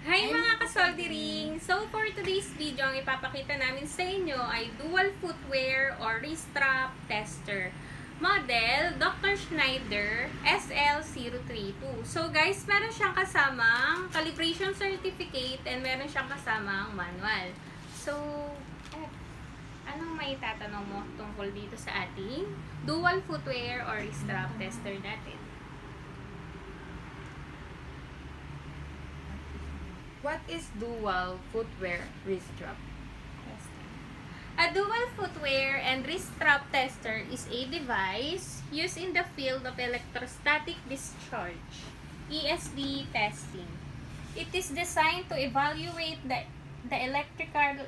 Hi mga kasoldering! So for today's video, ang ipapakita namin sa inyo ay dual footwear or wrist strap tester. Model, Dr. Schneider SL032. So guys, meron siyang kasamang calibration certificate and meron siyang kasamang manual. So, anong may tatanong mo tungkol dito sa ating dual footwear or wrist strap tester natin? What is dual footwear wrist strap? A dual footwear and wrist strap tester is a device used in the field of electrostatic discharge, ESD testing. It is designed to evaluate the electrical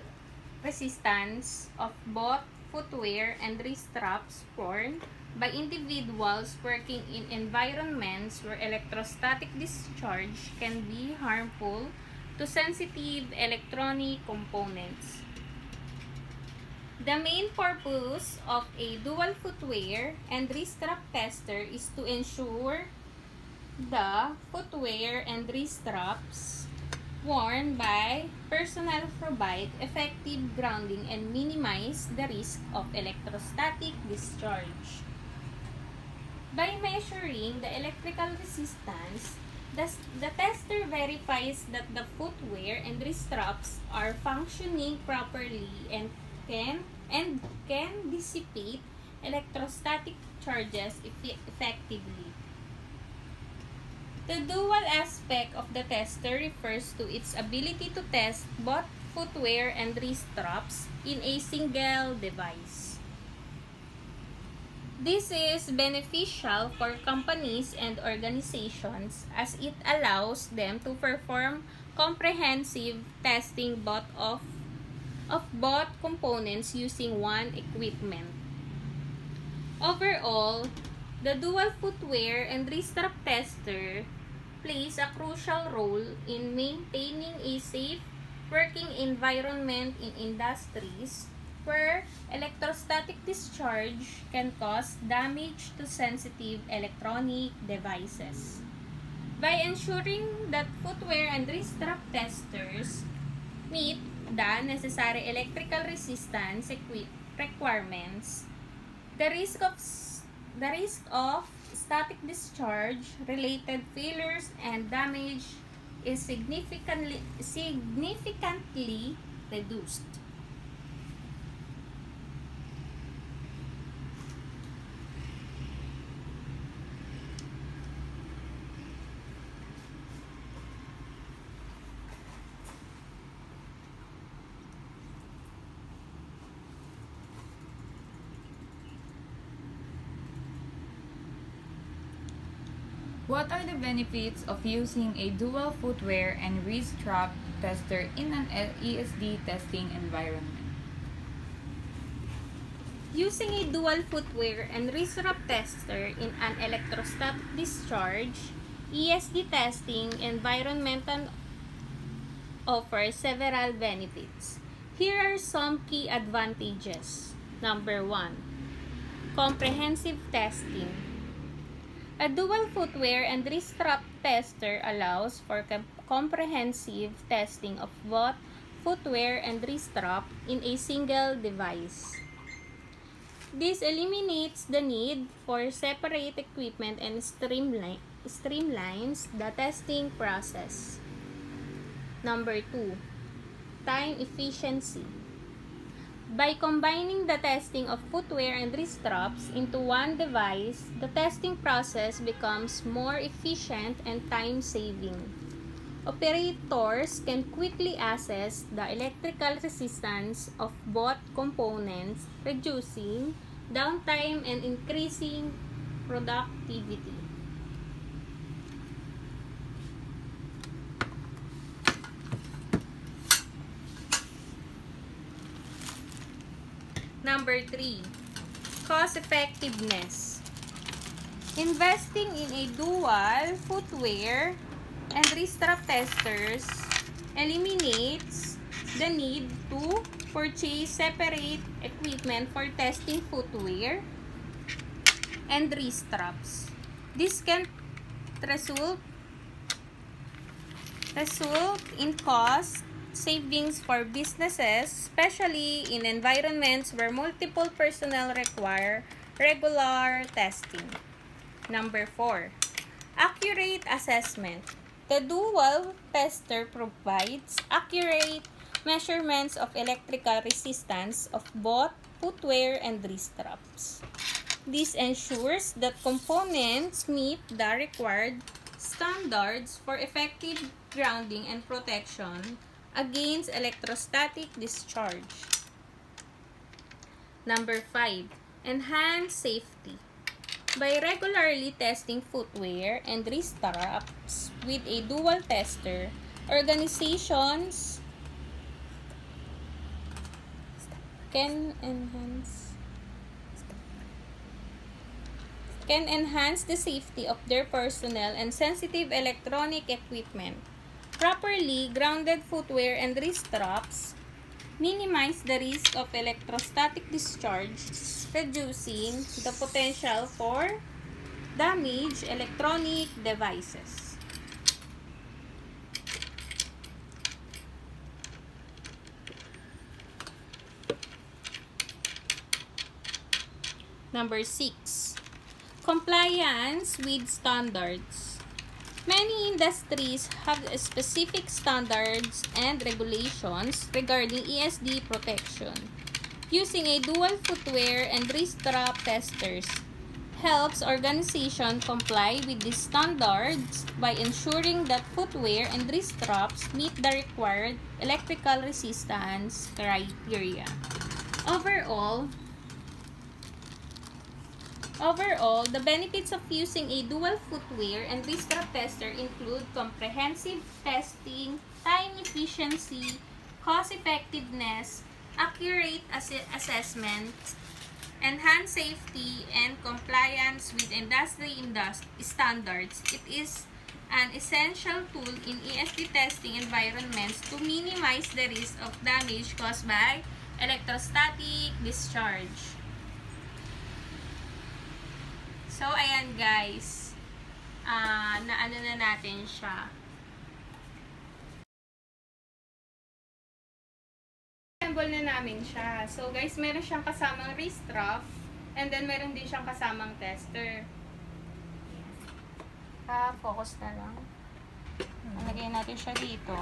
resistance of both footwear and wrist straps worn by individuals working in environments where electrostatic discharge can be harmful to sensitive electronic components. The main purpose of a dual footwear and wrist strap tester is to ensure the footwear and wrist straps worn by personnel provide effective grounding and minimize the risk of electrostatic discharge. By measuring the electrical resistance, the tester verifies that the footwear and wrist straps are functioning properly and can dissipate electrostatic charges effectively. The dual aspect of the tester refers to its ability to test both footwear and wrist straps in a single device. This is beneficial for companies and organizations as it allows them to perform comprehensive testing of both components using one equipment. Overall, the dual footwear and wrist strap tester plays a crucial role in maintaining a safe working environment in industries where electrostatic discharge can cause damage to sensitive electronic devices. By ensuring that footwear and wrist strap testers meet the necessary electrical resistance requirements, the risk of static discharge related failures and damage is significantly reduced. What are the benefits of using a dual footwear and wrist strap tester in an ESD testing environment? Using a dual footwear and wrist strap tester in an electrostatic discharge ESD testing environment offers several benefits. Here are some key advantages. Number 1. Comprehensive testing. A dual footwear and wrist strap tester allows for comprehensive testing of both footwear and wrist strap in a single device. This eliminates the need for separate equipment and streamlines the testing process. Number 2. Time efficiency. By combining the testing of footwear and wrist straps into one device, the testing process becomes more efficient and time-saving. Operators can quickly assess the electrical resistance of both components, reducing downtime and increasing productivity. Number 3. Cost effectiveness. Investing in a dual footwear and wrist strap testers eliminates the need to purchase separate equipment for testing footwear and wrist straps. This can result result in cost savings for businesses, especially in environments where multiple personnel require regular testing. Number 4, accurate assessment. The dual tester provides accurate measurements of electrical resistance of both footwear and wrist straps. This ensures that components meet the required standards for effective grounding and protection against electrostatic discharge. Number 5, enhance safety. By regularly testing footwear and wrist straps with a dual tester, organizations can enhance the safety of their personnel and sensitive electronic equipment. Properly grounded footwear and wrist straps minimize the risk of electrostatic discharge, reducing the potential for damaged electronic devices. Number 6, compliance with standards. Many industries have specific standards and regulations regarding ESD protection. Using a dual footwear and wrist strap testers helps organizations comply with these standards by ensuring that footwear and wrist straps meet the required electrical resistance criteria. Overall, the benefits of using a dual footwear and wrist strap tester include comprehensive testing, time efficiency, cost effectiveness, accurate assessment, enhanced safety, and compliance with industry standards. It is an essential tool in ESD testing environments to minimize the risk of damage caused by electrostatic discharge. So, ayan guys, naano na natin siya. Assemble na namin siya. So, guys, meron siyang kasamang wrist strap, and then meron din siyang kasamang tester. Focus na lang. Lagay natin siya dito.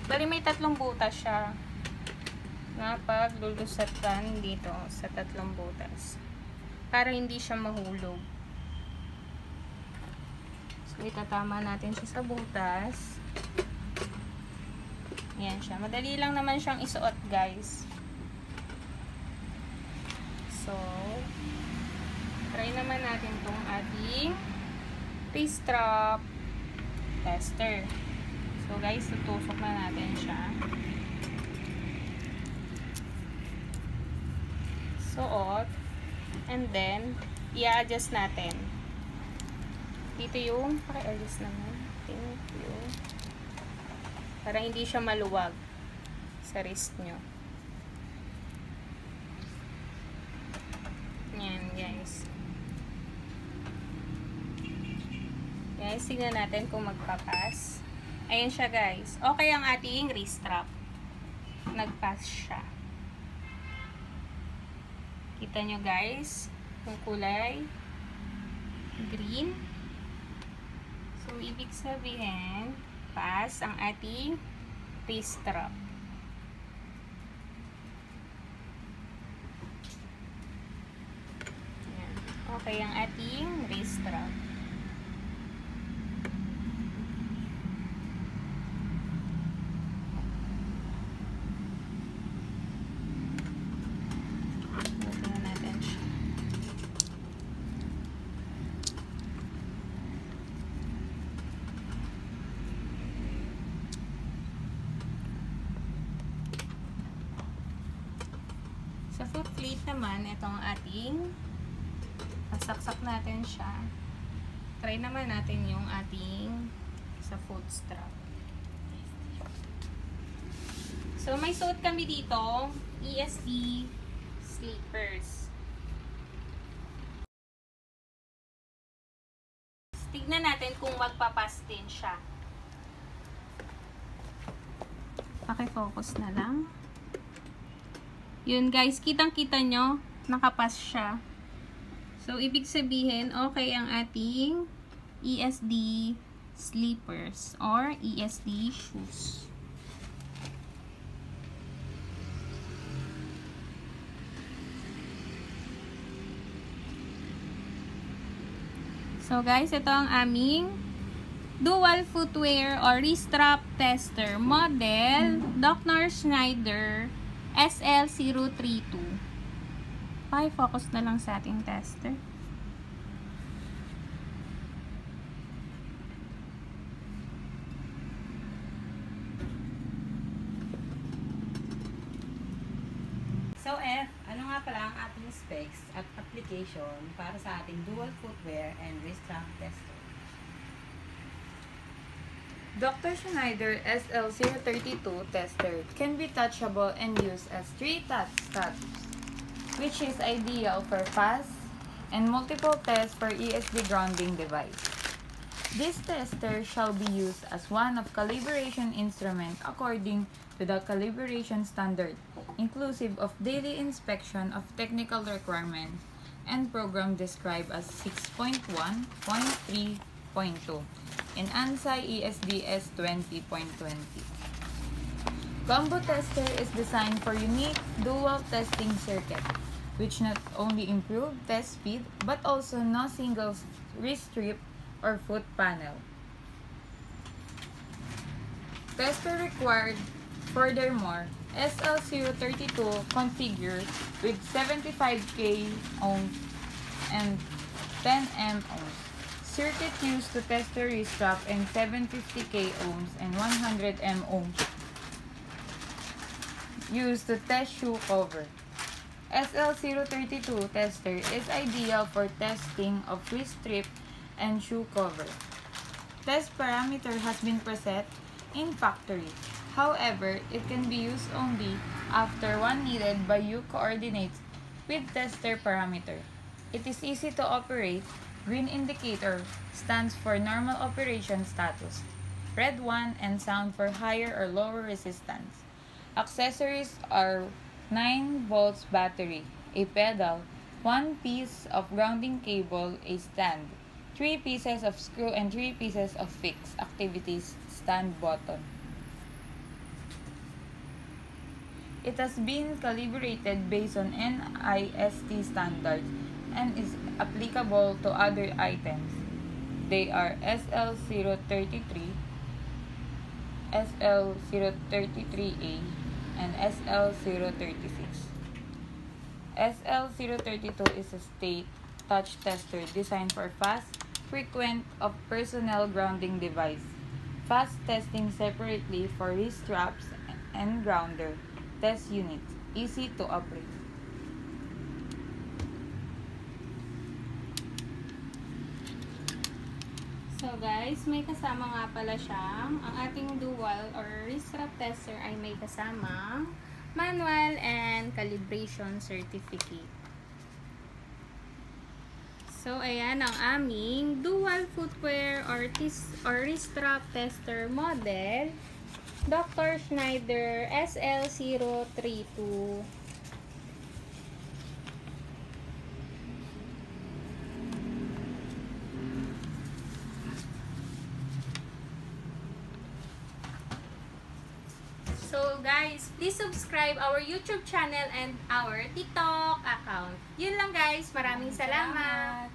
Bali, may 3 butas siya na paglulusutan dito sa 3 butas para hindi siya mahulog. So, itatama natin siya sa butas. Ayan siya. Madali lang naman siyang isuot, guys. So, try naman natin tong ating wrist strap tester. So, guys, tutusok na natin siya. Suot, and then i-adjust natin dito yung paki-adjust naman. Thank you. Para hindi siya maluwag sa wrist nyo. Yan guys. Guys, tignan natin kung magpapas. Ayan siya guys. Okay ang ating wrist strap. Nagpass siya. Kita nyo guys, yung kulay green. So, ibig sabihin, pass ang ating wrist strap. Ayan. Okay ang ating wrist strap. Sa foot plate naman, itong ating pasaksak natin siya. Try naman natin yung ating sa foot strap. So, may suot kami dito, ESD slippers. tignan natin kung magpapas din siya. Paki-focus na lang. Yun guys, kitang-kita nyo, nakapas siya. So, ibig sabihin, okay ang ating ESD slippers or ESD shoes. So guys, ito ang aming dual footwear or wrist-strap tester model Dr. Schneider SL032. Focus na lang sa ating tester. So F, ano nga pala ang ating specs at application para sa ating dual footwear and wrist strap tester? Dr. Schneider SL032 tester can be touchable and used as 3-touch status, which is ideal for fast and multiple tests for ESD grounding device. This tester shall be used as one of calibration instrument according to the calibration standard, inclusive of daily inspection of technical requirements and program described as 6.1.3.2 in ANSI ESDS 20.20. Combo tester is designed for unique dual testing circuit, which not only improve test speed but also no single wrist strip or foot panel. Tester required. Furthermore, SL032 configured with 75K ohms and 10 ohms. Circuit used to test the wrist strap and 750K ohms and 100 ohms used to test shoe cover. SL032 tester is ideal for testing of wrist strip and shoe cover. Test parameter has been preset in factory. However, it can be used only after one needed by you coordinates with tester parameter. It is easy to operate. Green indicator stands for normal operation status. Red 1 and sound for higher or lower resistance. Accessories are 9 volts battery, a pedal, 1 piece of grounding cable, a stand, 3 pieces of screw and 3 pieces of fixed activities stand button. It has been calibrated based on NIST standards and is applicable to other items. They are SL033, SL033A, and SL036. SL032 is a state touch tester designed for fast, frequent of personnel grounding device. Fast testing separately for wrist straps and grounder test units. Easy to operate. So guys, may kasama nga pala siyang, ang ating dual or wrist strap tester ay may kasama manual and calibration certificate. So ayan ang aming dual footwear or wrist strap tester model Dr. Schneider SL032. So guys, please subscribe our YouTube channel and our TikTok account. Yun lang guys, maraming salamat.